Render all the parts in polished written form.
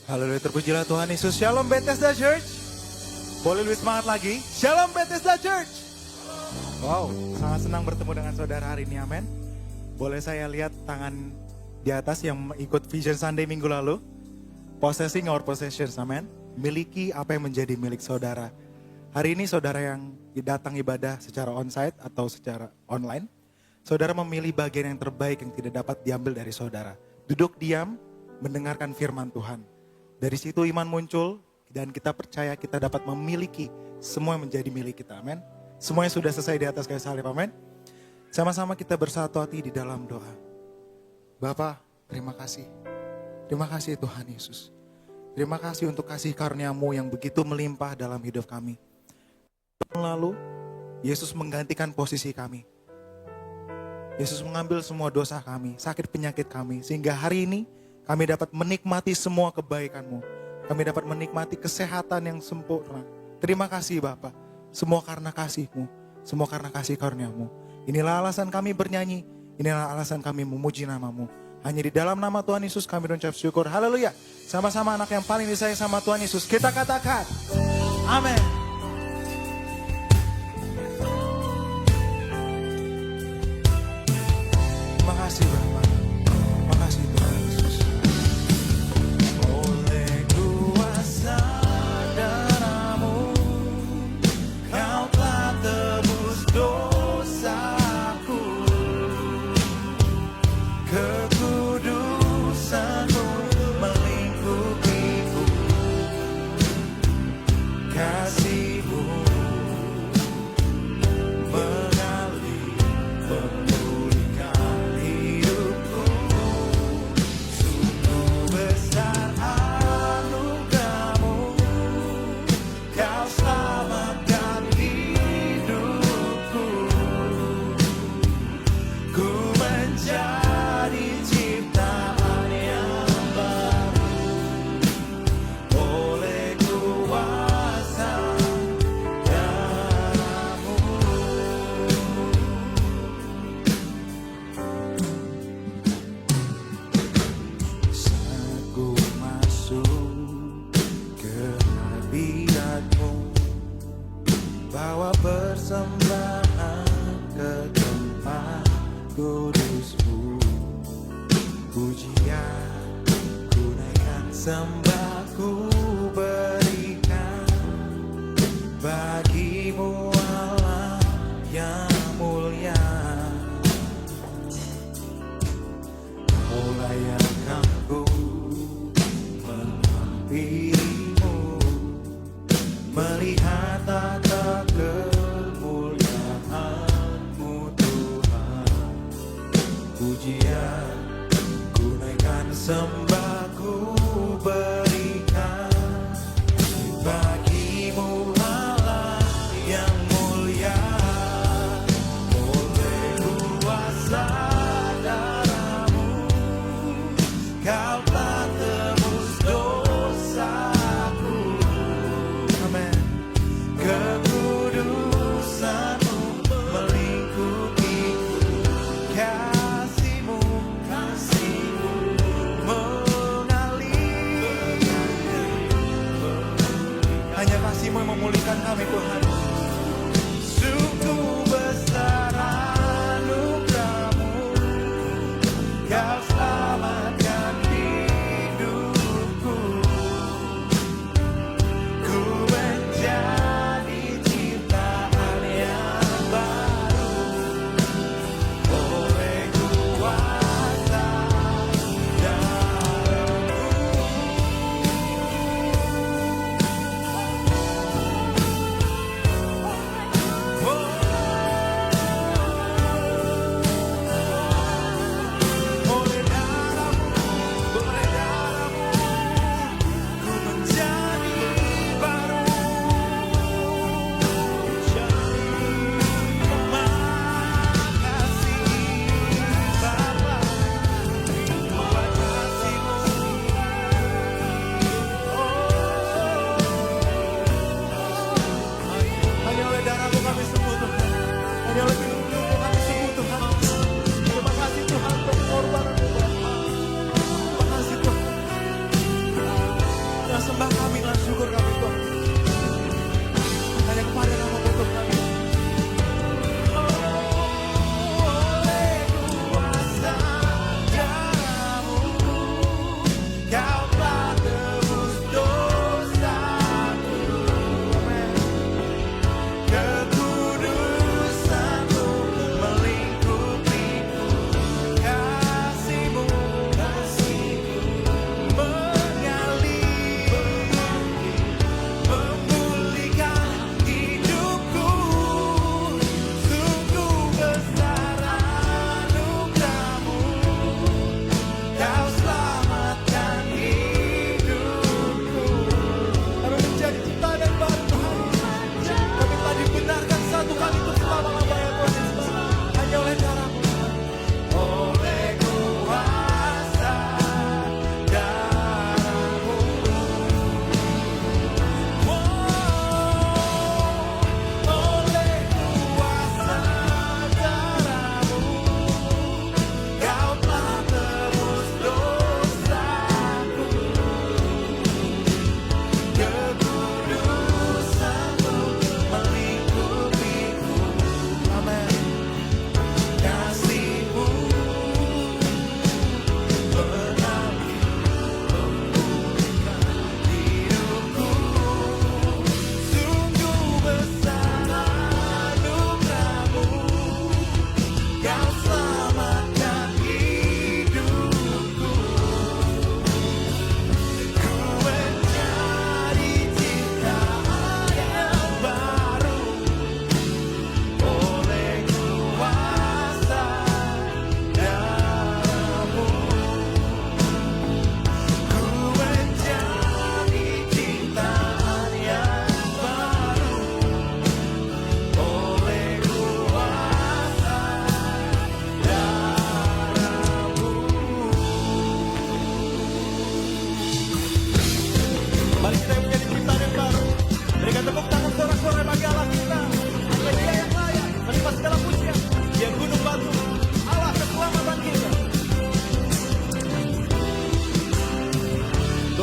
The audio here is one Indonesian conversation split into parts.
Haleluya, terpujilah Tuhan Yesus. Shalom Bethesda Church. Boleh lebih semangat lagi. Shalom Bethesda Church. Wow, sangat senang bertemu dengan saudara hari ini, amin. Boleh saya lihat tangan di atas yang ikut Vision Sunday minggu lalu. Possessing our possessions, amin. Miliki apa yang menjadi milik saudara. Hari ini saudara yang datang ibadah secara onsite atau secara online, saudara memilih bagian yang terbaik yang tidak dapat diambil dari saudara. Duduk diam, mendengarkan firman Tuhan. Dari situ iman muncul dan kita percaya kita dapat memiliki semua yang menjadi milik kita, amin. Semuanya sudah selesai di atas kayu salib, amin. Sama-sama kita bersatu hati di dalam doa. Bapa, terima kasih. Terima kasih Tuhan Yesus. Terima kasih untuk kasih karunia-Mu yang begitu melimpah dalam hidup kami. Lalu, Yesus menggantikan posisi kami. Yesus mengambil semua dosa kami, sakit penyakit kami. Sehingga hari ini kami dapat menikmati semua kebaikan-Mu. Kami dapat menikmati kesehatan yang sempurna. Terima kasih Bapa. Semua karena kasih-Mu. Semua karena kasih karunia-Mu. Inilah alasan kami bernyanyi. Inilah alasan kami memuji nama-Mu. Hanya di dalam nama Tuhan Yesus kami berucap syukur. Haleluya. Sama-sama anak yang paling disayang sama Tuhan Yesus. Kita katakan. Amin. Terima kasih Bapa. Terima kasih Tuhan Yesus. Oleh kuasa darah-Mu, Kau telah tebus dosaku. Kekudusan-Mu melingkupiku. Kasih-Mu mengalir memulihkan hidupku. Sungguh besar anugerah-Mu, Kau selamatkan hidupku. Ku menjadi ciptaan yang baru oleh kuasa darah-Mu. Saat ku masuk ke hadirat-Mu, bawa persembahan ke tempat kudus-Mu. Pujian ku naikkan, sembah ku berikan bagi-Mu Allah yang mulia. Kau layakkan ku menghampiri-Mu, melihat tata kemuliaan-Mu Tuhan. Pujian ku naikkan, sembah ku berikan bagi-Mu Allah yang mulia. Oleh kuasa darah-Mu, Kau telah tebus dosaku. Amin. Kekudusan-Mu melingkupiku. Kasih-Mu mengalir. Hanya kasih-Mu yang memulihkan kami Tuhan. Sungguh besar anugerah-Mu, Kau selamatkan diri.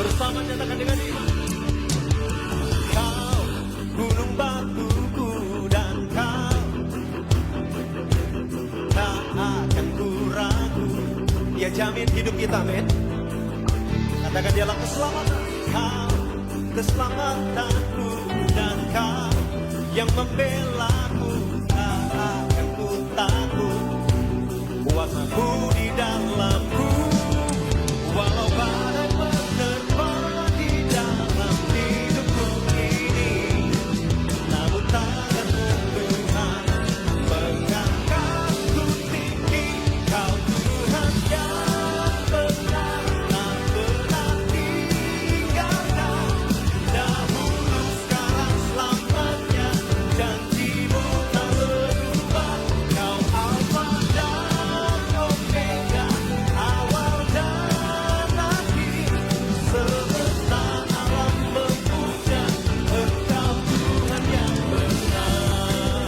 Bersama nyatakan dengan iman. Kau gunung batuku dan kau tak akan ku ragu. Dia jamin hidup kita, men. Katakan dialah keselamatan. Kau keselamatanku dan kau yang membelaku. Tak akan ku takut. Kuasamu di dalamku. Walau badai menerpa di dalam hidupku ini, namun tanganmu Tuhan mengangkatku tinggi. Kau Tuhan yang benar, tak pernah tinggalkan. Dahulu, sekarang, selamanya, janjimu tak berubah. Kau Alfa dan Omega, awal dan akhir. Semesta alam memuja Engkau Tuhan yang benar.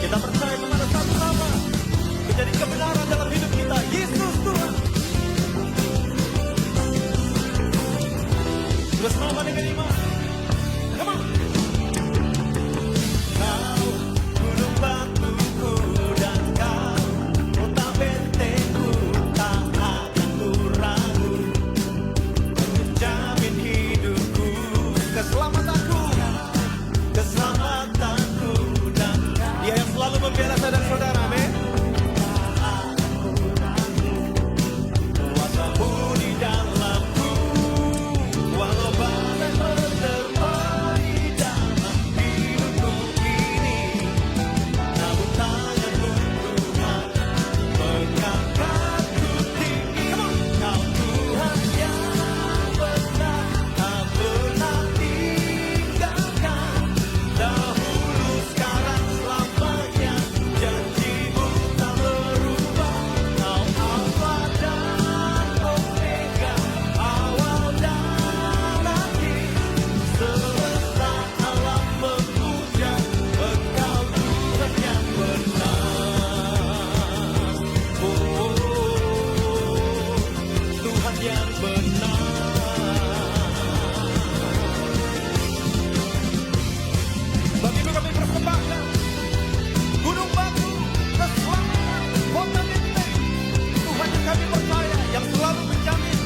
Kita percaya kepada satu nama menjadi kebenaran dalam hidup kita, Yesus Tuhan. Bersama dengan iman. Come on. Kau gunung batuku dan kau kota bentengku, tak akan ku ragu. Jamin hidupku, keselamatanku, keselamatanku dan Dia yang selalu membela saudara-saudara, amin. Kuasamu di dalamku, walau badai menerpa di dalam hidupku ini, namun tanganmu Tuhan mengangkatku tinggi. Come on. Kau Tuhan yang benar, tak pernah tinggalkan. Dahulu, sekarang, selamanya, janjimu tak berubah. Kau Alfa dan Omega, awal dan akhir. Semesta alam memuja Engkau Tuhan yang benar. Oh, Tuhan yang benar. Bagimu kami persembahkan gunung batu, keselamatan, kota benteng. Tuhan yang kami percaya, yang selalu menjamin,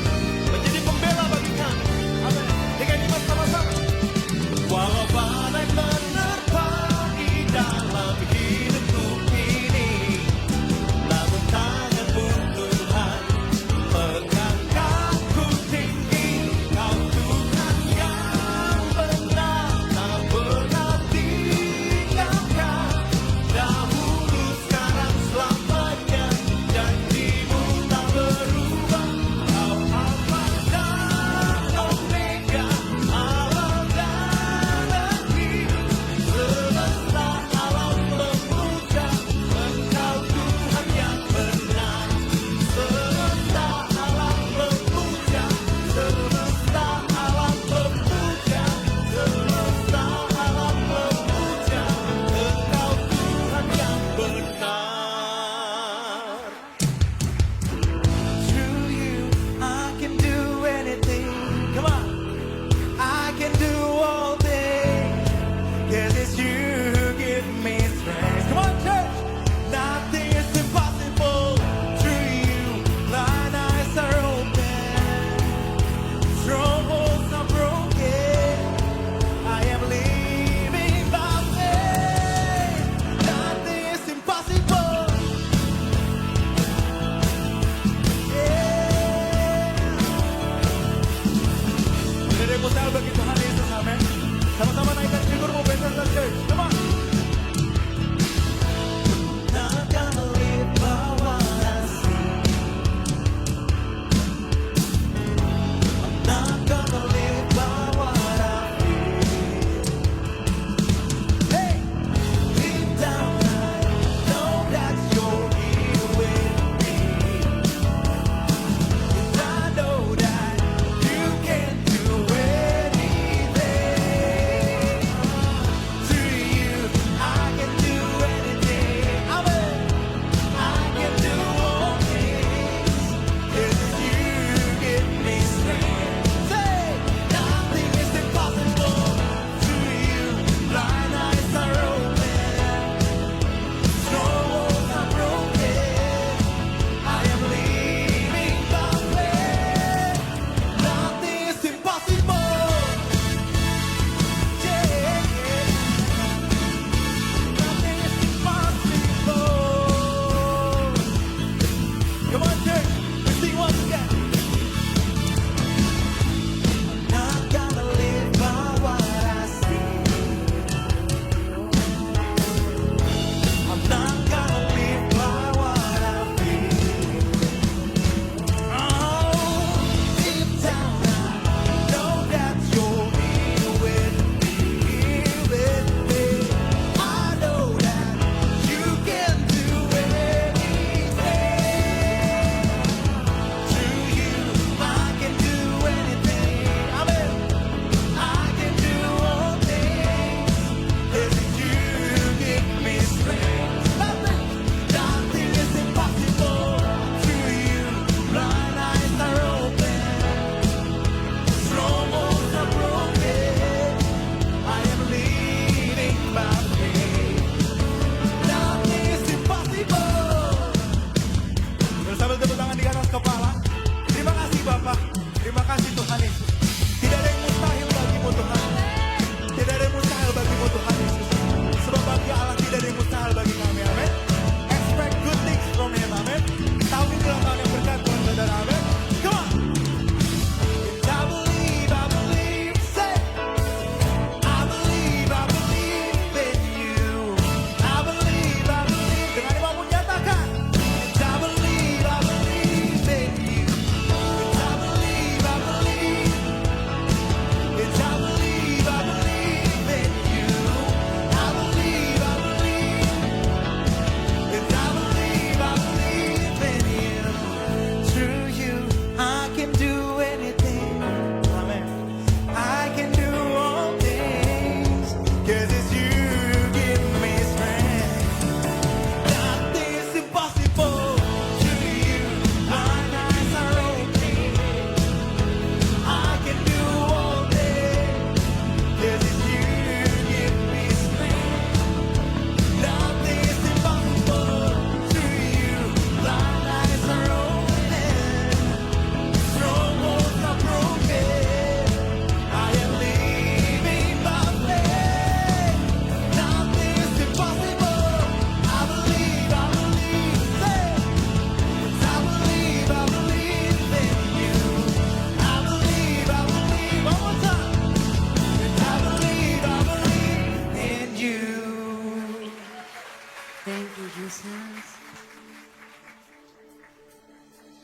menjadi pembela bagi kami. Amin. Dengan iman sama-sama. Walau badai menerpa di dalam hidupku ini, namun tanganmu Tuhan mengangkatku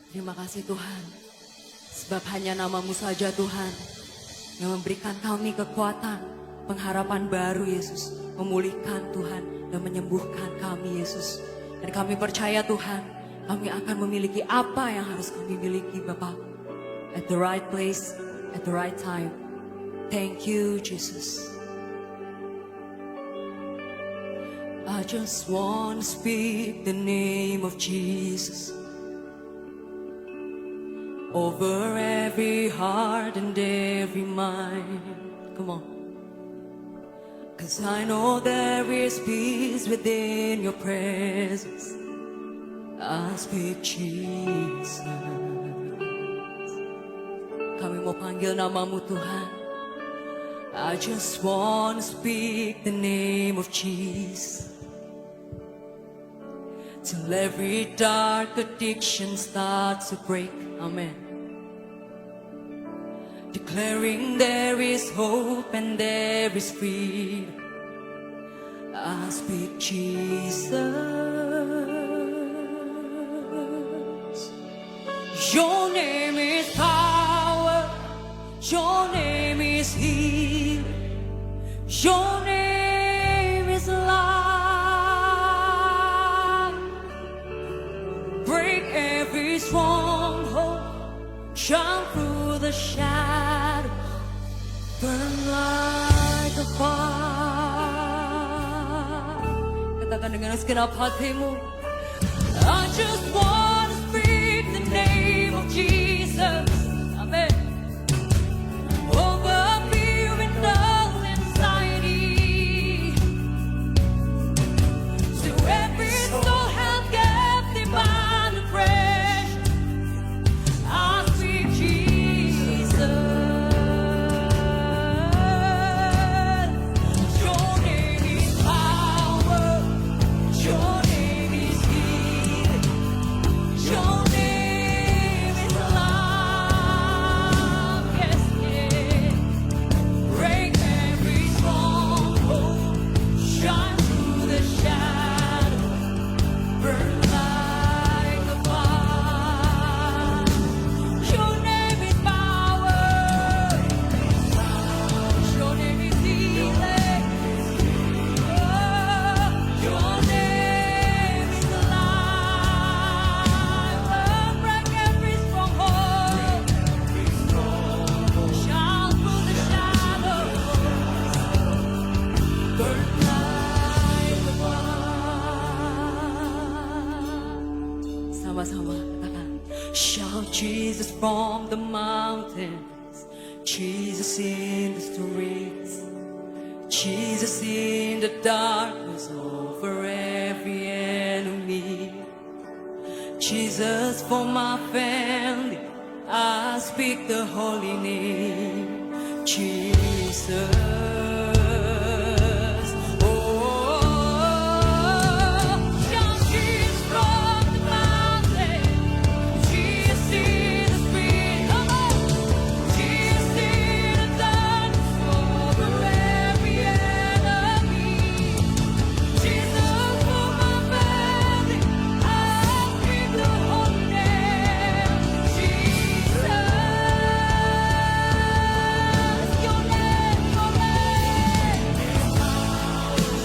Terima kasih Tuhan, sebab hanya nama-Mu saja Tuhan yang memberikan kami kekuatan, pengharapan baru Yesus, memulihkan Tuhan dan menyembuhkan kami Yesus. Dan kami percaya Tuhan, kami akan memiliki apa yang harus kami miliki Bapa. At the right place, at the right time. Thank you Jesus. I just want to speak the name of Jesus over every heart and every mind. Come on. 'Cause I know there is peace within your presence. I speak Jesus. Kami mau panggil nama-Mu Tuhan. I just want to speak the name of Jesus. Till every dark addiction starts to break. Amen. Declaring there is hope and there is freedom. I speak Jesus. Your name is power. Your name is healing. Your name is life. Break every stronghold. Shine through the shadows. Burn like a fire. Katakan dengan segenap hatimu. I just want to speak the name of Jesus. Amen. Over fear and all anxiety. To every soul held captive by depression, I speak Jesus. Your name is power. Your name is healing. Your name is love. Yes, yes. Break every stronghold. Shine through the shadow. Burn like a fire. Your name is power. Your name is healing. Your name is alive. Break every stronghold. Shine through the shadows. Burn like a fire. Sama-sama katakan. Shout Jesus from the mountains. Jesus in the streets. Jesus in the darkness over every enemy. Jesus for my family, I speak the holy name. Jesus. Oh, shout Jesus from the mountain. Jesus in the street. Come on. Jesus in the darkness over every enemy. Jesus for my family, I speak the holy name. Jesus, your name, your name.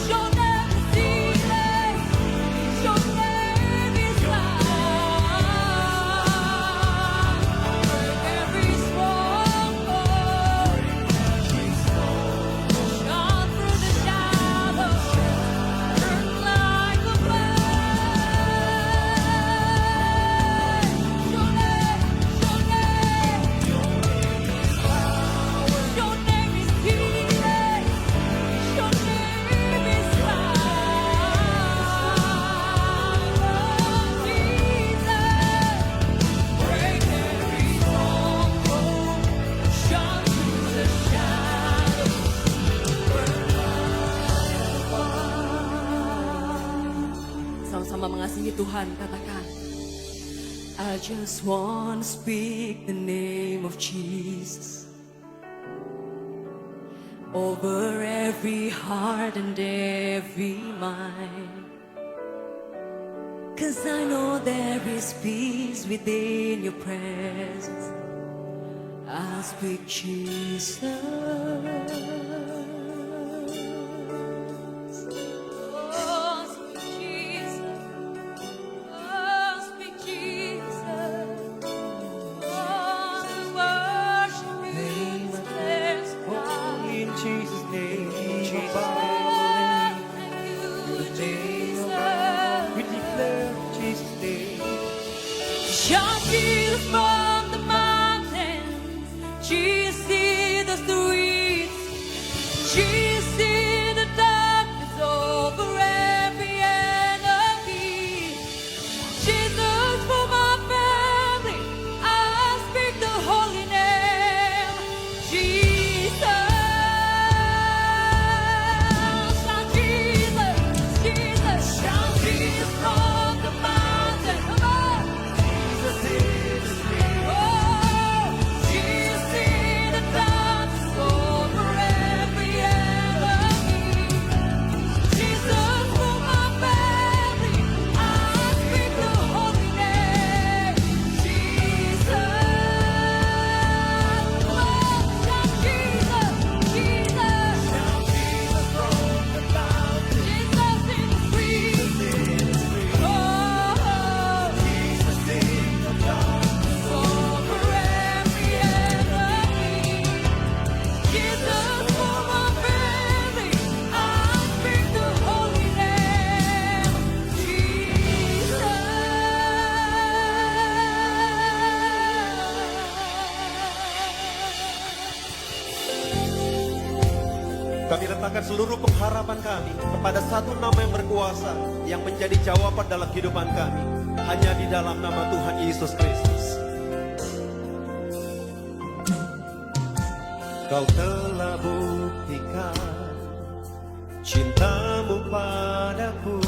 Your name is healing. Your name is life. Break every stronghold. Shine through the shadows. Burn like a flame. Your name, your name. Your name is healing. Your name is life. Jesus, break every stronghold. Shine through the shadows. Burn like a fire. Sama-sama mengasihi Tuhan, katakan. I just want to speak the name of Jesus over every heart and every mind. 'Cause I know there is peace within your presence. I speak Jesus. Oh, speak Jesus. Oh, speak Jesus. Oh, worship you. There's God. In Jesus' name, Thank you, Jesus. we declare Jesus' name. Shout Jesus from the mountains, Jesus in the streets, Jesus in the darkness over every enemy. Jesus for my family, I speak the holy name, Jesus. Shout Jesus, Jesus, shout Jesus from the mountain, come on. Oh, Jesus in the darkness over every enemy. Jesus for my family, I speak the holy name, Jesus. Oh, shout Jesus, Jesus. Shout Jesus from the mountain. Jesus in the streets. Oh, Jesus in the darkness over every enemy. Jesus for my family, I speak the holy name, Jesus. Kami letakkan seluruh pengharapan kami kepada satu nama yang berkuasa, yang menjadi jawaban dalam kehidupan kami, hanya di dalam nama Tuhan Yesus Kristus. Kau telah buktikan cintamu padaku,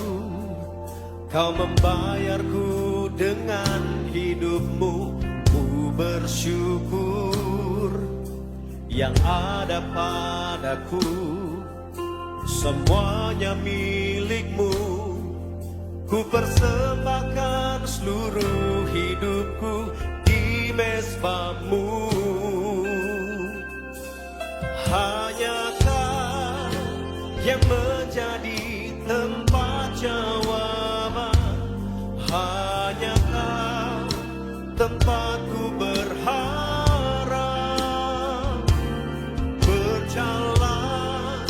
kau membayarku dengan hidupmu. Ku bersyukur yang ada padaku, semuanya milikmu. Ku persembahkan seluruh hidupku di mezbamu. Hanya Kau yang menjadi tempat jawaban, hanya Kau tempatku berharap. Berjalan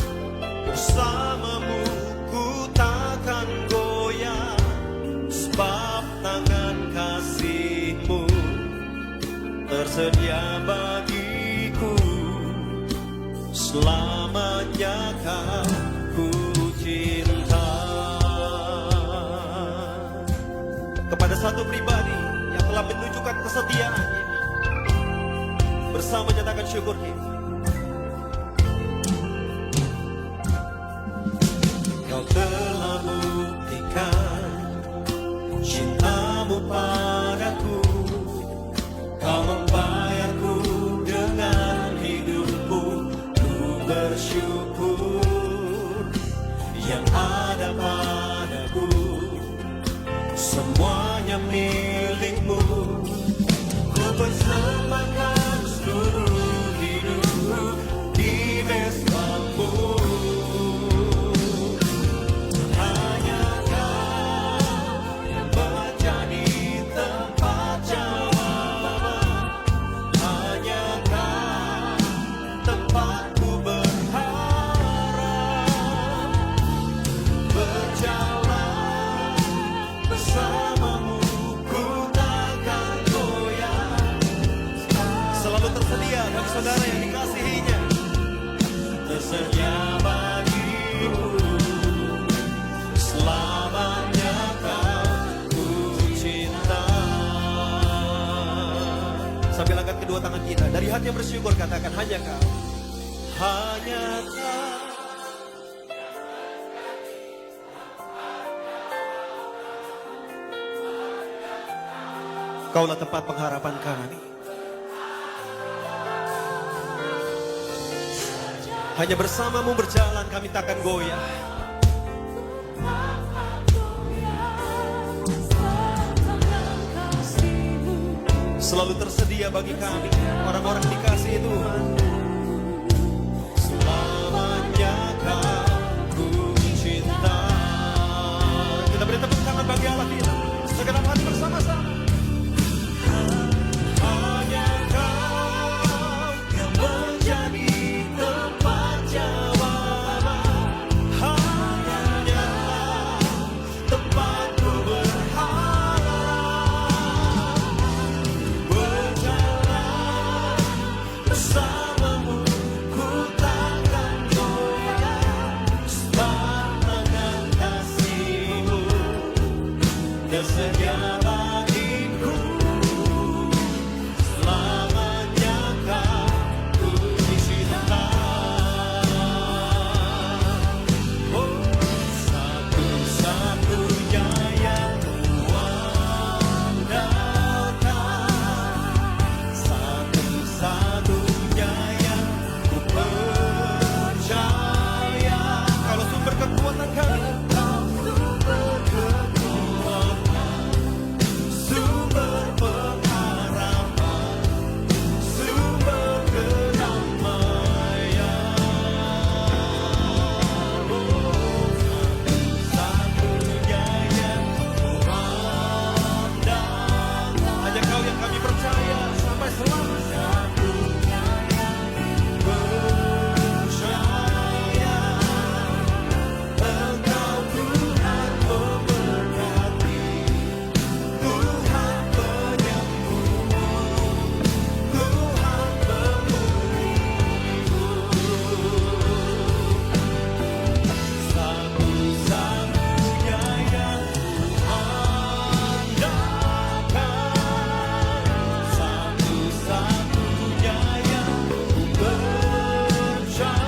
bersamamu ku takkan goyah, sebab tangan kasih-Mu tersedia bagiku. Selamanya Kau ku cinta. Kepada satu pribadi yang telah menunjukkan kesetiaannya, bersama nyatakan syukur kita. Kau telah buktikan cintamu padaku, Kau membayarku dengan hidupmu. Ku bersyukur yang ada padaku, semuanya milikmu. Ku persembahkan seluruh hidupku di mezbamu. Hanya Kau yang menjadi tempat jawaban, hanya Kau tempatku berharap. Berjalan bersamamu ku takkan goyah, selalu tersedia bagi saudara yang dikasihinya, tersedia bagimu. Selamanya Kau ku cinta. Sambil angkat kedua tangan kita, dari hati yang bersyukur katakan, hanya Kau, hanya Kau. Kaulah tempat pengharapan kami. Hanya bersamamu berjalan kami takkan goyah. selalu tersedia bagi kami, orang-orang dikasihi Tuhan. Selamanya Kau cinta. Kita beri tepuk tangan bagi Allah kita, segenap hati bersama-sama. Hanya Kau yang menjadi tempat jawaban, hanya tempatku berharap, berjalan bersamamu, ku takkan goyah, sepanjang kasih-Mu tersedia bagiku. Selamanya Kau cinta. Oh, satu-satunya yang kuandalkan, satu-satunya yang ku percaya. Kalau sumber kekuatan kami, sumber pengharapan, sumber kedamaian. Oh, satu-satunya yang kuandalkan, hanya Kau yang kami percaya sampai selamanya. Percaya Engkau Tuhan memberkati, Tuhan penyembuh, Tuhan pemulihku. Satu-satunya yang kuandalkan, satu-satunya yang percaya.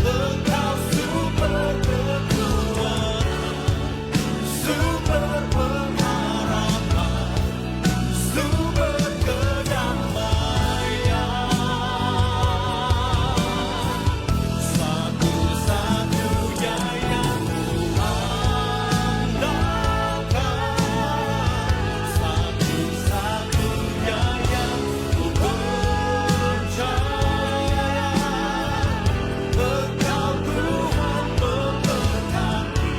Engkau sumber kekuatan, sumber pengharapan, sumber kedamaian. Satu-satunya yang kuandalkan, satu-satunya yang kupercaya. Engkau Tuhan memberkati,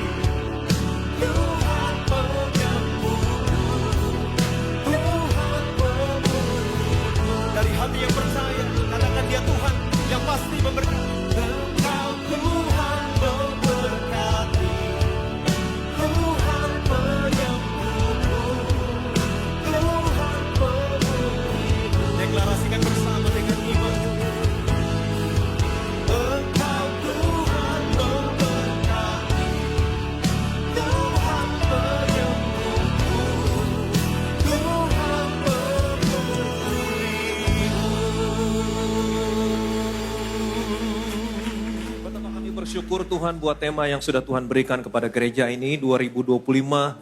Tuhan penyembuh, Tuhan pemulihku. Dari hati yang percaya, katakan Dia Tuhan yang pasti memberkati. Engkau Tuhan memberkati, Tuhan penyembuh, Tuhan pemulihku. Deklarasikan bersama dengan iman. Engkau Tuhan memberkati, Tuhan penyembuhku, Tuhan pemulihku. Betapa kami bersyukur Tuhan buat tema yang sudah Tuhan berikan kepada gereja ini 2025,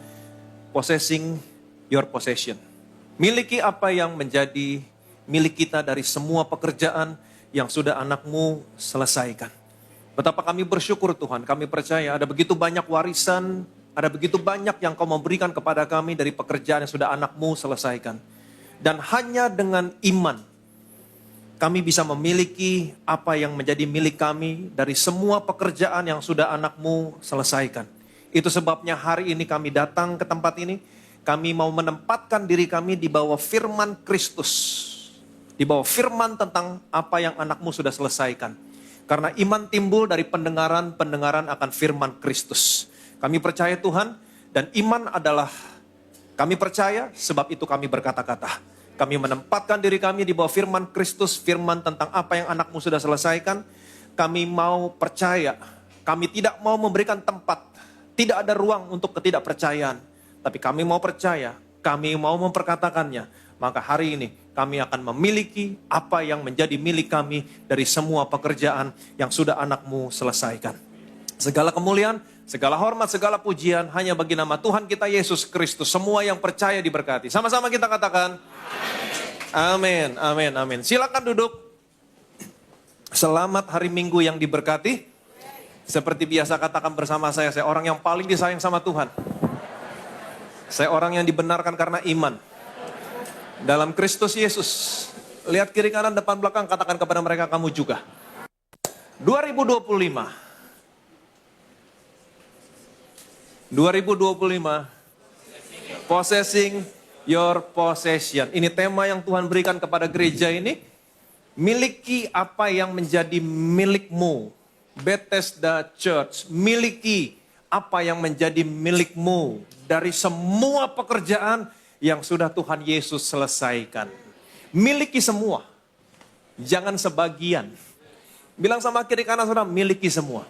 Possessing Your Possession. Miliki apa yang menjadi milik kita dari semua pekerjaan yang sudah anak-Mu selesaikan. Betapa kami bersyukur Tuhan, kami percaya ada begitu banyak warisan, ada begitu banyak yang Kau memberikan kepada kami dari pekerjaan yang sudah anak-Mu selesaikan. Dan hanya dengan iman, kami bisa memiliki apa yang menjadi milik kami dari semua pekerjaan yang sudah anak-Mu selesaikan. Itu sebabnya hari ini kami datang ke tempat ini, kami mau menempatkan diri kami di bawah firman Kristus. Di bawah firman tentang apa yang anak-Mu sudah selesaikan. Karena iman timbul dari pendengaran akan firman Kristus. Kami percaya Tuhan, dan iman adalah kami percaya, sebab itu kami berkata-kata. Kami menempatkan diri kami di bawah firman Kristus, firman tentang apa yang anak-Mu sudah selesaikan. Kami mau percaya, kami tidak mau memberikan tempat, tidak ada ruang untuk ketidakpercayaan. Tapi kami mau percaya, kami mau memperkatakannya. Maka hari ini kami akan memiliki apa yang menjadi milik kami dari semua pekerjaan yang sudah anak-Mu selesaikan. Segala kemuliaan, segala hormat, segala pujian hanya bagi nama Tuhan kita Yesus Kristus. Semua yang percaya diberkati. Sama-sama kita katakan, amin, amin, amin. Silakan duduk. Selamat hari Minggu yang diberkati. Seperti biasa katakan bersama saya orang yang paling disayang sama Tuhan. Saya orang yang dibenarkan karena iman. Dalam Kristus Yesus. Lihat kiri kanan depan belakang, katakan kepada mereka kamu juga. 2025. 2025. Possessing your possession. Ini tema yang Tuhan berikan kepada gereja ini. Miliki apa yang menjadi milikmu. Bethesda Church. Miliki apa yang menjadi milikmu. Dari semua pekerjaan yang sudah Tuhan Yesus selesaikan. Miliki semua. Jangan sebagian. Bilang sama kiri kanan saudara, miliki semua.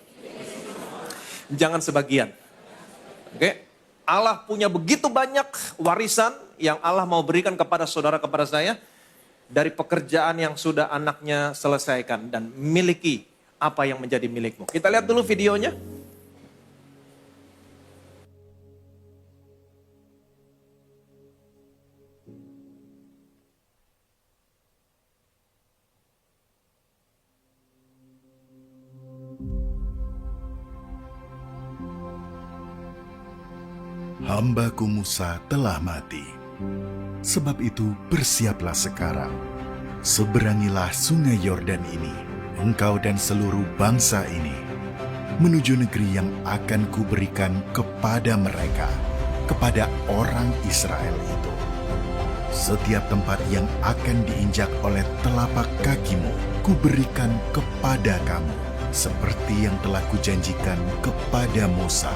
Jangan sebagian. Oke? Allah punya begitu banyak warisan yang Allah mau berikan kepada saudara, kepada saya. Dari pekerjaan yang sudah anaknya selesaikan. Dan miliki apa yang menjadi milikmu. Kita lihat dulu videonya. Hambaku Musa telah mati. Sebab itu bersiaplah sekarang. Seberangilah sungai Yordan ini, engkau dan seluruh bangsa ini, menuju negeri yang akan kuberikan kepada mereka, kepada orang Israel itu. Setiap tempat yang akan diinjak oleh telapak kakimu, kuberikan kepada kamu, seperti yang telah kujanjikan kepada Musa.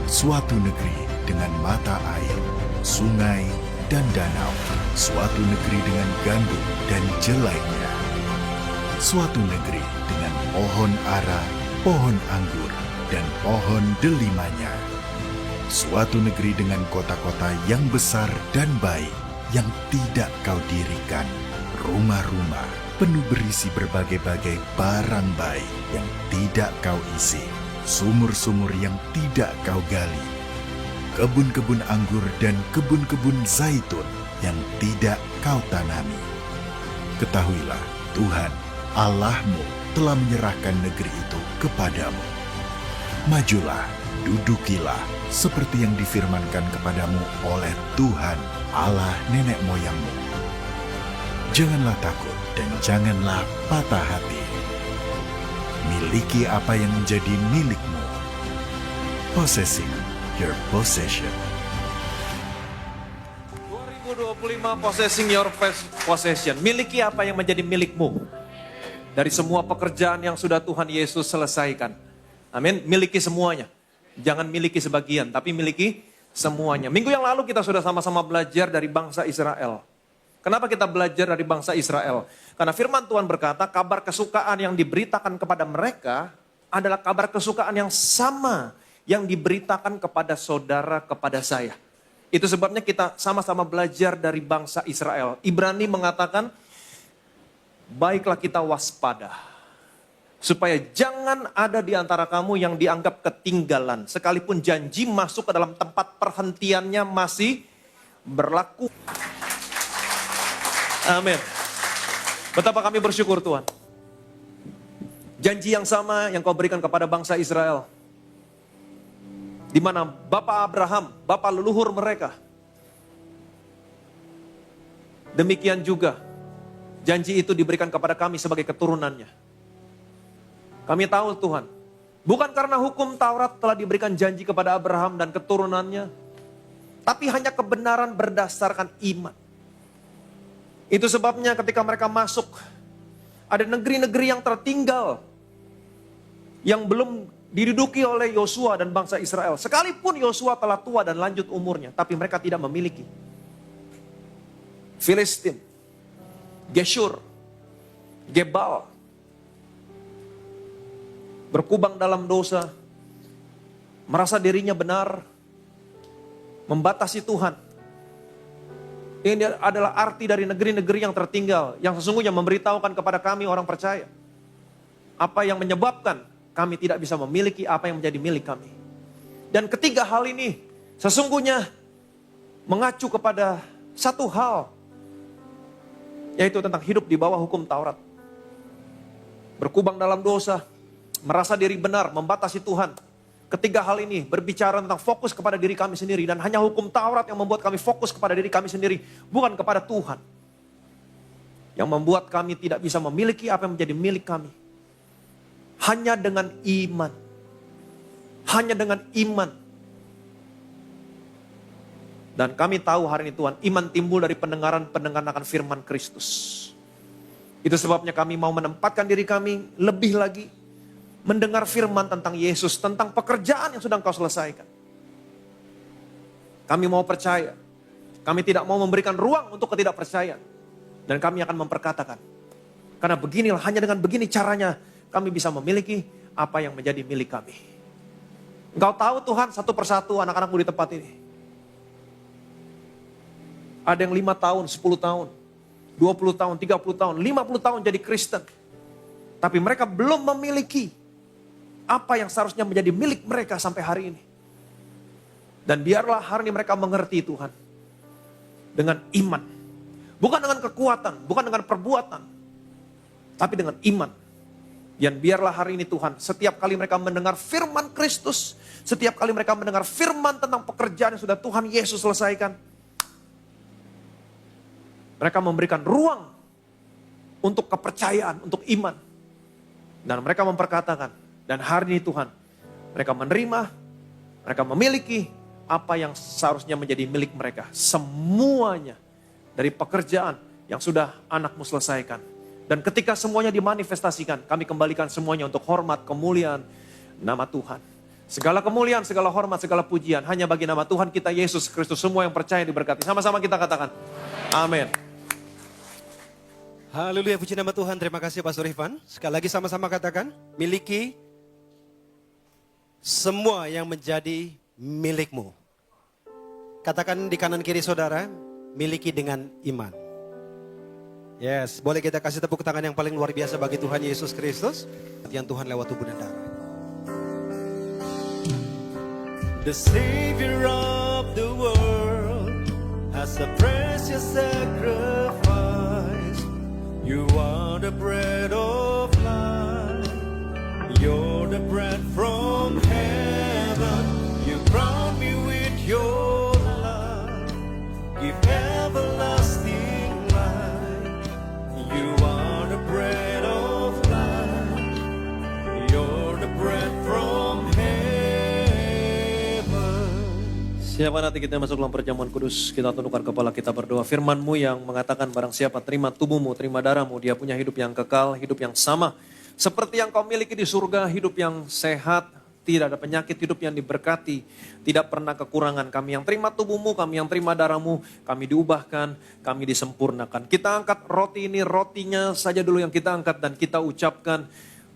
Suatu negeri dengan mata air, sungai, dan danau. Suatu negeri dengan gandum dan jelainya. Suatu negeri dengan pohon ara, pohon anggur, dan pohon delimanya. Suatu negeri dengan kota-kota yang besar dan baik, yang tidak kau dirikan. Rumah-rumah penuh berisi berbagai-bagai barang baik yang tidak kau isi. Sumur-sumur yang tidak kau gali, kebun-kebun anggur dan kebun-kebun zaitun yang tidak kau tanami. Ketahuilah, Tuhan Allahmu telah menyerahkan negeri itu kepadamu. Majulah, dudukilah, seperti yang difirmankan kepadamu oleh Tuhan Allah nenek moyangmu. Janganlah takut dan janganlah patah hati. Miliki apa yang menjadi milikmu. Possessing your possession. 2025 possessing your possession. Miliki apa yang menjadi milikmu. Dari semua pekerjaan yang sudah Tuhan Yesus selesaikan. Amin. Miliki semuanya. Jangan miliki sebagian, tapi miliki semuanya. Minggu yang lalu kita sudah sama-sama belajar dari bangsa Israel. Kenapa kita belajar dari bangsa Israel? Karena firman Tuhan berkata, kabar kesukaan yang diberitakan kepada mereka adalah kabar kesukaan yang sama yang diberitakan kepada saudara, kepada saya. Itu sebabnya kita sama-sama belajar dari bangsa Israel. Ibrani mengatakan, baiklah kita waspada. Supaya jangan ada di antara kamu yang dianggap ketinggalan. Sekalipun janji masuk ke dalam tempat perhentiannya masih berlaku. Amin. Betapa kami bersyukur Tuhan. Janji yang sama yang kau berikan kepada bangsa Israel. Di mana Bapak Abraham, Bapak leluhur mereka. Demikian juga janji itu diberikan kepada kami sebagai keturunannya. Kami tahu Tuhan, bukan karena hukum Taurat telah diberikan janji kepada Abraham dan keturunannya, tapi hanya kebenaran berdasarkan iman. Itu sebabnya ketika mereka masuk, ada negeri-negeri yang tertinggal, yang belum diduduki oleh Yosua dan bangsa Israel. Sekalipun Yosua telah tua dan lanjut umurnya, tapi mereka tidak memiliki. Filistin, Geshur, Gebal, berkubang dalam dosa, merasa dirinya benar, membatasi Tuhan. Ini adalah arti dari negeri-negeri yang tertinggal, yang sesungguhnya memberitahukan kepada kami orang percaya. Apa yang menyebabkan kami tidak bisa memiliki apa yang menjadi milik kami. Dan ketiga hal ini sesungguhnya mengacu kepada satu hal, yaitu tentang hidup di bawah hukum Taurat. Berkubang dalam dosa, merasa diri benar, membatasi Tuhan. Ketiga hal ini berbicara tentang fokus kepada diri kami sendiri. Dan hanya hukum Taurat yang membuat kami fokus kepada diri kami sendiri. Bukan kepada Tuhan. Yang membuat kami tidak bisa memiliki apa yang menjadi milik kami. Hanya dengan iman. Hanya dengan iman. Dan kami tahu hari ini Tuhan, iman timbul dari pendengaran akan firman Kristus. Itu sebabnya kami mau menempatkan diri kami lebih lagi mendengar firman tentang Yesus, tentang pekerjaan yang sudah Engkau selesaikan. Kami mau percaya. Kami tidak mau memberikan ruang untuk ketidakpercayaan. Dan kami akan memperkatakan. Karena beginilah, hanya dengan begini caranya kami bisa memiliki apa yang menjadi milik kami. Engkau tahu Tuhan, satu persatu anak-anakmu di tempat ini. Ada yang 5 tahun, 10 tahun, 20 tahun, 30 tahun, 50 tahun jadi Kristen. Tapi mereka belum memiliki apa yang seharusnya menjadi milik mereka sampai hari ini. Dan biarlah hari ini mereka mengerti Tuhan. Dengan iman. Bukan dengan kekuatan, bukan dengan perbuatan. Tapi dengan iman. Dan biarlah hari ini Tuhan, setiap kali mereka mendengar firman Kristus, setiap kali mereka mendengar firman tentang pekerjaan yang sudah Tuhan Yesus selesaikan, mereka memberikan ruang untuk kepercayaan, untuk iman. Dan mereka memperkatakan, dan hari ini Tuhan, mereka menerima, mereka memiliki apa yang seharusnya menjadi milik mereka. Semuanya dari pekerjaan yang sudah anakmu selesaikan. Dan ketika semuanya dimanifestasikan, kami kembalikan semuanya untuk hormat, kemuliaan nama Tuhan. Segala kemuliaan, segala hormat, segala pujian hanya bagi nama Tuhan kita Yesus Kristus. Semua yang percaya diberkati. Sama-sama kita katakan, amin. Haleluya, puji nama Tuhan. Terima kasih Pastor Ivan. Sekali lagi sama-sama katakan, miliki semua yang menjadi milikmu. Katakan di kanan kiri saudara, miliki dengan iman. Yes, boleh kita kasih tepuk tangan yang paling luar biasa bagi Tuhan Yesus Kristus. Yang Tuhan lewat tubuh dan darah. The Savior of the world has a precious sacrifice. You are the bread of life. You're the bread from heaven. You crown me with your love. Give everlasting life. You are the bread of life. You're the bread from heaven. Siapa nanti kita masuk dalam perjamuan kudus, kita tundukkan kepala, kita berdoa. Firman-Mu yang mengatakan barang siapa terima tubuhmu, terima darahmu, dia punya hidup yang kekal, hidup yang sama. Seperti yang kau miliki di surga, hidup yang sehat, tidak ada penyakit, hidup yang diberkati, tidak pernah kekurangan. Kami yang terima tubuhmu, kami yang terima darahmu, kami diubahkan, kami disempurnakan. Kita angkat roti ini, rotinya saja dulu yang kita angkat dan kita ucapkan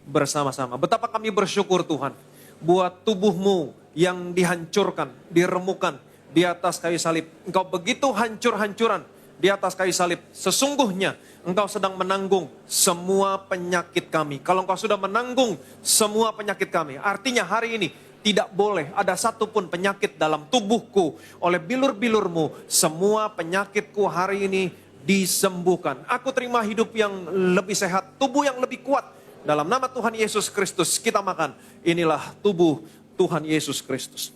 bersama-sama. Betapa kami bersyukur Tuhan, buat tubuhmu yang dihancurkan, diremukan di atas kayu salib. Engkau begitu hancur-hancuran di atas kayu salib. Sesungguhnya Engkau sedang menanggung semua penyakit kami. Kalau Engkau sudah menanggung semua penyakit kami, artinya hari ini tidak boleh ada satupun penyakit dalam tubuhku. Oleh bilur-bilur-Mu, semua penyakitku hari ini disembuhkan. Aku terima hidup yang lebih sehat, tubuh yang lebih kuat. Dalam nama Tuhan Yesus Kristus kita makan. Inilah tubuh Tuhan Yesus Kristus.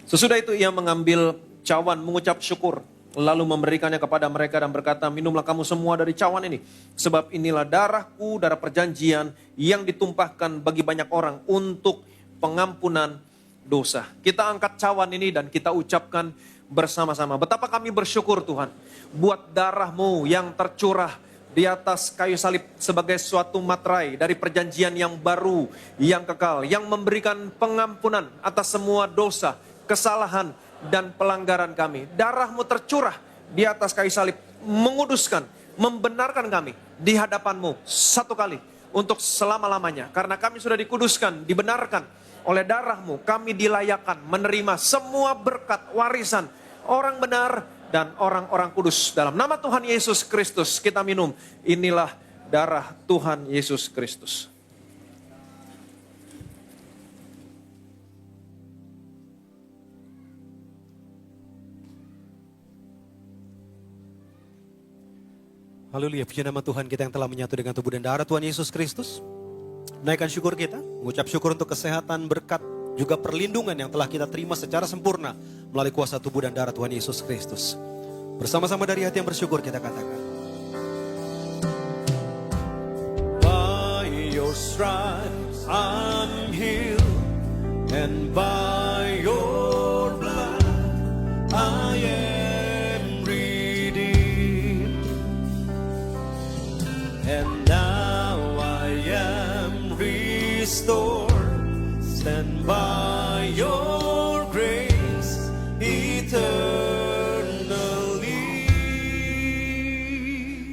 Sesudah itu ia mengambil cawan, mengucap syukur, lalu memberikannya kepada mereka dan berkata, minumlah kamu semua dari cawan ini. Sebab inilah darahku, darah perjanjian yang ditumpahkan bagi banyak orang untuk pengampunan dosa. Kita angkat cawan ini dan kita ucapkan bersama-sama. Betapa kami bersyukur Tuhan, buat darah-Mu yang tercurah di atas kayu salib sebagai suatu materai dari perjanjian yang baru, yang kekal, yang memberikan pengampunan atas semua dosa, kesalahan dan pelanggaran kami. Darah-Mu tercurah di atas kayu salib, menguduskan, membenarkan kami di hadapan-Mu satu kali untuk selama-lamanya. Karena kami sudah dikuduskan, dibenarkan oleh darah-Mu, kami dilayakkan menerima semua berkat warisan orang benar dan orang-orang kudus. Dalam nama Tuhan Yesus Kristus kita minum. Inilah darah Tuhan Yesus Kristus. Haleluya, puji nama Tuhan kita yang telah menyatu dengan tubuh dan darah Tuhan Yesus Kristus. Naikkan syukur kita, mengucap syukur untuk kesehatan, berkat, juga perlindungan yang telah kita terima secara sempurna melalui kuasa tubuh dan darah Tuhan Yesus Kristus. Bersama-sama dari hati yang bersyukur kita katakan. By your stripes I'm healed, and by your blood I am redeemed. And now I am restored, stand by your grace eternally.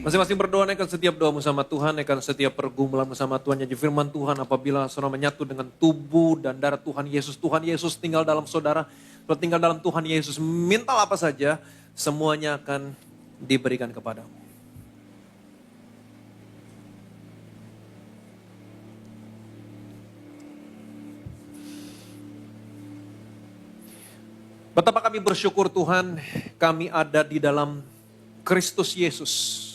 Masing-masing berdoa, naikkan setiap doamu sama Tuhan, naikkan setiap pergumulanmu sama Tuhan. Jadi firman Tuhan, apabila saudara menyatu dengan tubuh dan darah Tuhan Yesus tinggal dalam saudara, saudara tinggal dalam Tuhan Yesus, mintalah apa saja, semuanya akan diberikan kepadamu. Betapa kami bersyukur Tuhan, kami ada di dalam Kristus Yesus.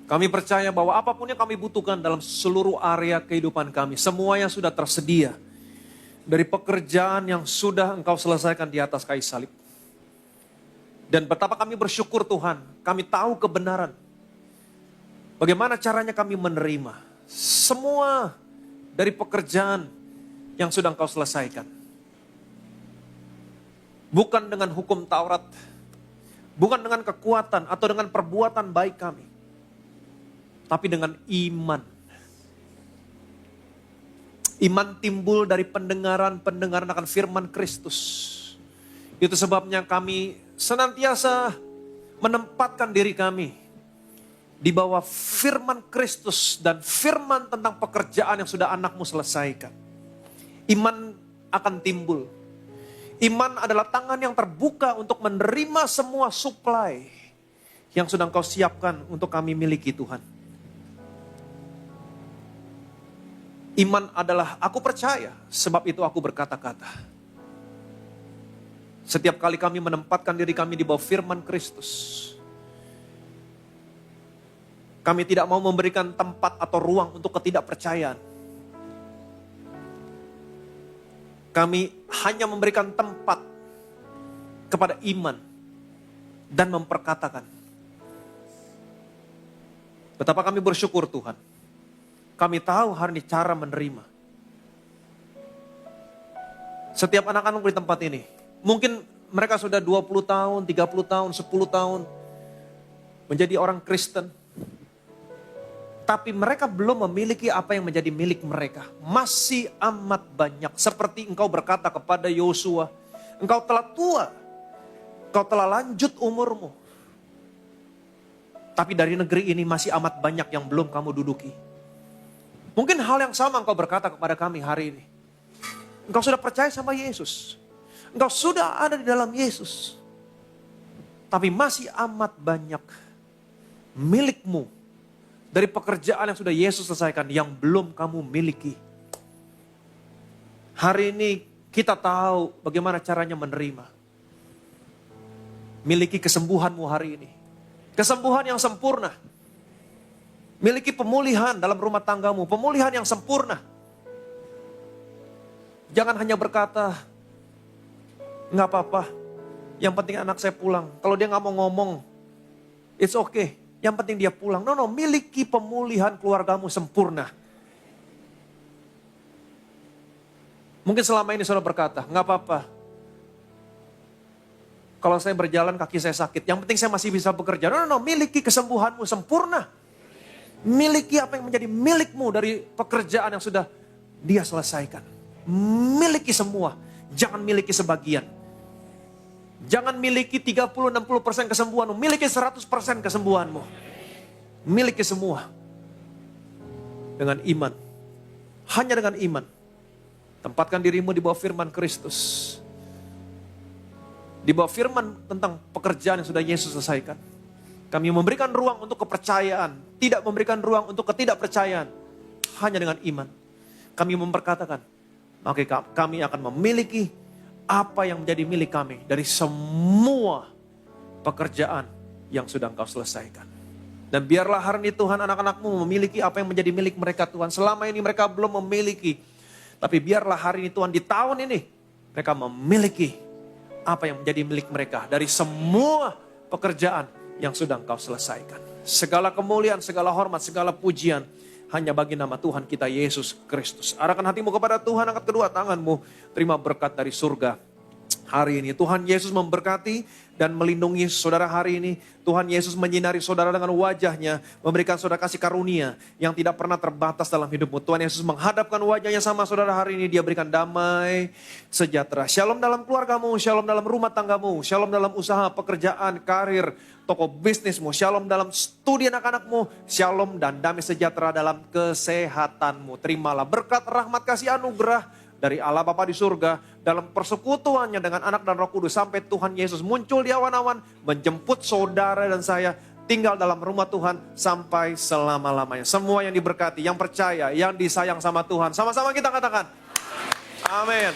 Kami percaya bahwa apapun yang kami butuhkan dalam seluruh area kehidupan kami, semuanya sudah tersedia. Dari pekerjaan yang sudah Engkau selesaikan di atas kayu salib. Dan betapa kami bersyukur Tuhan, kami tahu kebenaran. Bagaimana caranya kami menerima semua dari pekerjaan yang sudah Engkau selesaikan. Bukan dengan hukum Taurat, bukan dengan kekuatan atau dengan perbuatan baik kami, tapi dengan iman. Iman timbul dari pendengaran akan firman Kristus. Itu sebabnya kami senantiasa menempatkan diri kami di bawah firman Kristus dan firman tentang pekerjaan yang sudah anakmu selesaikan. Iman akan timbul. Iman adalah tangan yang terbuka untuk menerima semua supply yang sudah Engkau siapkan untuk kami miliki Tuhan. Iman adalah aku percaya, sebab itu aku berkata-kata. Setiap kali kami menempatkan diri kami di bawah firman Kristus, kami tidak mau memberikan tempat atau ruang untuk ketidakpercayaan. Kami hanya memberikan tempat kepada iman dan memperkatakan. Betapa kami bersyukur Tuhan. Kami tahu hari ini cara menerima. Setiap anak-anak di tempat ini, mungkin mereka sudah 20 tahun, 30 tahun, 10 tahun menjadi orang Kristen. Tapi mereka belum memiliki apa yang menjadi milik mereka. Masih amat banyak. Seperti Engkau berkata kepada Yosua, engkau telah tua, engkau telah lanjut umurmu. Tapi dari negeri ini masih amat banyak yang belum kamu duduki. Mungkin hal yang sama engkau berkata kepada kami hari ini. Engkau sudah percaya sama Yesus. Engkau sudah ada di dalam Yesus. Tapi masih amat banyak milikmu. Dari pekerjaan yang sudah Yesus selesaikan yang belum kamu miliki. Hari ini kita tahu bagaimana caranya menerima. Miliki kesembuhanmu hari ini. Kesembuhan yang sempurna. Miliki pemulihan dalam rumah tanggamu. Pemulihan yang sempurna. Jangan hanya berkata, nggak apa-apa. Yang penting anak saya pulang. Kalau dia nggak mau ngomong, it's okay. Yang penting dia pulang. No, miliki pemulihan keluargamu sempurna. Mungkin selama ini saudara berkata, nggak apa-apa. Kalau saya berjalan kaki saya sakit, yang penting saya masih bisa bekerja. No, miliki kesembuhanmu sempurna. Miliki apa yang menjadi milikmu dari pekerjaan yang sudah dia selesaikan. Miliki semua, jangan miliki sebagian. Jangan miliki 30-60% kesembuhanmu, miliki 100% kesembuhanmu. Miliki semua. Dengan iman. Hanya dengan iman. Tempatkan dirimu di bawah firman Kristus. Di bawah firman tentang pekerjaan yang sudah Yesus selesaikan. Kami memberikan ruang untuk kepercayaan. Tidak memberikan ruang untuk ketidakpercayaan. Hanya dengan iman. Kami memperkatakan, maka kami akan memiliki apa yang menjadi milik kami dari semua pekerjaan yang sudah Engkau selesaikan. Dan biarlah hari ini Tuhan anak-anakmu memiliki apa yang menjadi milik mereka Tuhan. Selama ini mereka belum memiliki. Tapi biarlah hari ini Tuhan di tahun ini mereka memiliki apa yang menjadi milik mereka. Dari semua pekerjaan yang sudah Engkau selesaikan. Segala kemuliaan, segala hormat, segala pujian hanya bagi nama Tuhan kita Yesus Kristus. Arahkan hatimu kepada Tuhan, angkat kedua tanganmu. Terima berkat dari surga hari ini. Tuhan Yesus memberkati dan melindungi saudara hari ini. Tuhan Yesus menyinari saudara dengan wajahnya, memberikan saudara kasih karunia yang tidak pernah terbatas dalam hidupmu. Tuhan Yesus menghadapkan wajahnya sama saudara hari ini, dia berikan damai, sejahtera. Shalom dalam keluargamu, shalom dalam rumah tanggamu, shalom dalam usaha, pekerjaan, karir, toko bisnismu, shalom dalam studi anak-anakmu, shalom dan damai sejahtera dalam kesehatanmu. Terimalah berkat, rahmat, kasih, anugerah dari Allah Bapa di surga, dalam persekutuannya dengan anak dan roh kudus, sampai Tuhan Yesus muncul di awan-awan, menjemput saudara dan saya, tinggal dalam rumah Tuhan sampai selama-lamanya. Semua yang diberkati, yang percaya, yang disayang sama Tuhan, sama-sama kita katakan, amin.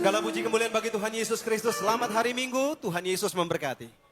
Segala puji kemuliaan bagi Tuhan Yesus Kristus. Selamat hari Minggu, Tuhan Yesus memberkati.